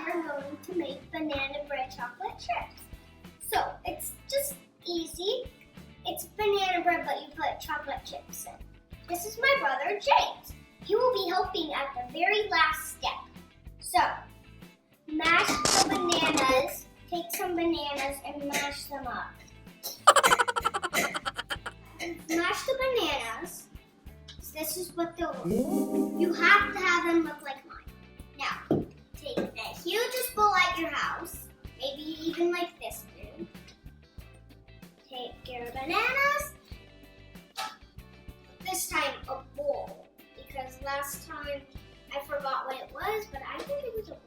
are going to make banana bread chocolate chips. So it's just easy. It's banana bread, but you put chocolate chips in. This is my brother, James. He will be helping at the very last step. So, mash the bananas. Take some bananas and mash them up. Mash the bananas. This is what they'll look like. You have to have them look like mine. Now, take the hugest bowl at your house. Maybe even like this big. Take your bananas. This time a bowl. Because last time I forgot what it was, but I think it was a bowl.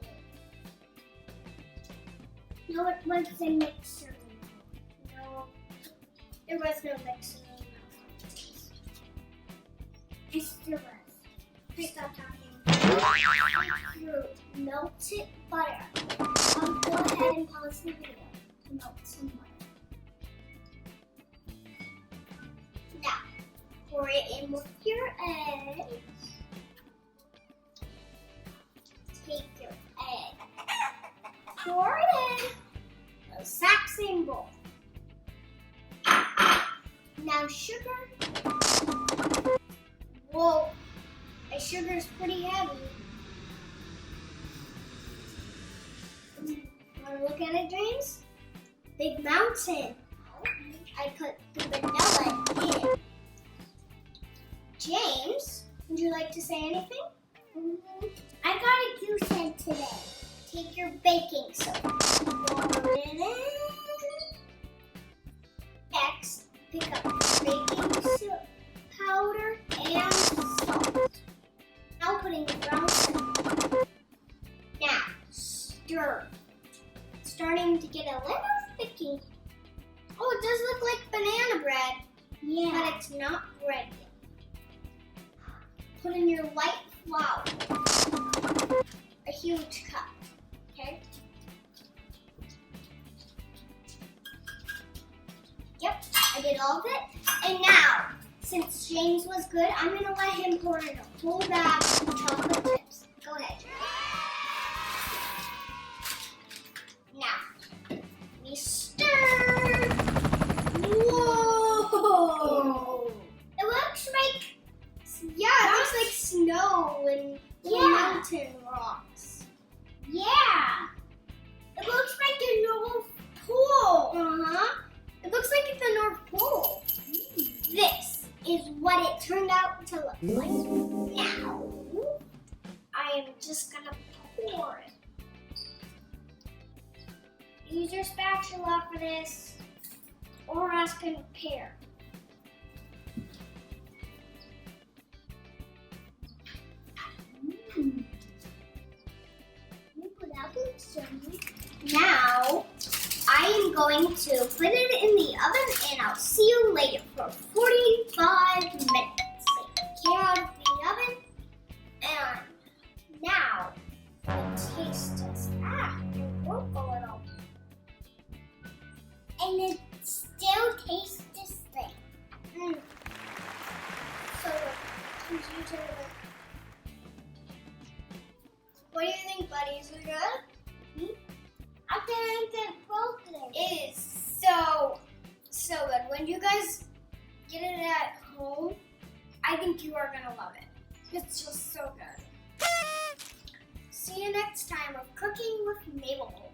No, it was a mixer. No, there was no mixer. It still was. Stop talking. Through melted butter. Go ahead and pause the video to melt some butter. Now, pour it in with your eggs. Take your egg. Pour it in the exact same bowl. Now sugar. Whoa, the sugar's pretty heavy. Wanna look at it, James? Big mountain. I put the vanilla in. James, would you like to say anything? I got a goose egg today. Take your baking soda. Pour it in. Next, pick up baking soda powder and salt. Now putting the brown sugar. Now, stir. It's starting to get a little sticky. Oh, it does look like banana bread. Yeah. But it's not bread yet. Put in your white flour. A huge cup. Okay? Yep, I did all of it. And now, since James was good, I'm going to let him pour in a whole bag of chocolate chips. Go ahead. Now, we stir. Whoa! It looks like, it looks like snow and mountain rocks. Yeah! It looks like the North Pole. Uh-huh. It looks like it's the North Pole. This is what it turned out to look like. Now, I am just gonna pour it. Use your spatula for this, or ask a pear. Now, I am going to put it in the oven and I'll see you later for 45 minutes. Take it out of the oven and now the taste test. It broke a little. And it still tastes the same. So, could you tell me? What do you think, buddy? Is it good? I think it's broken. It is so good. When you guys get it at home, I think you are gonna love it. It's just so good. See you next time with Cooking with Mabel.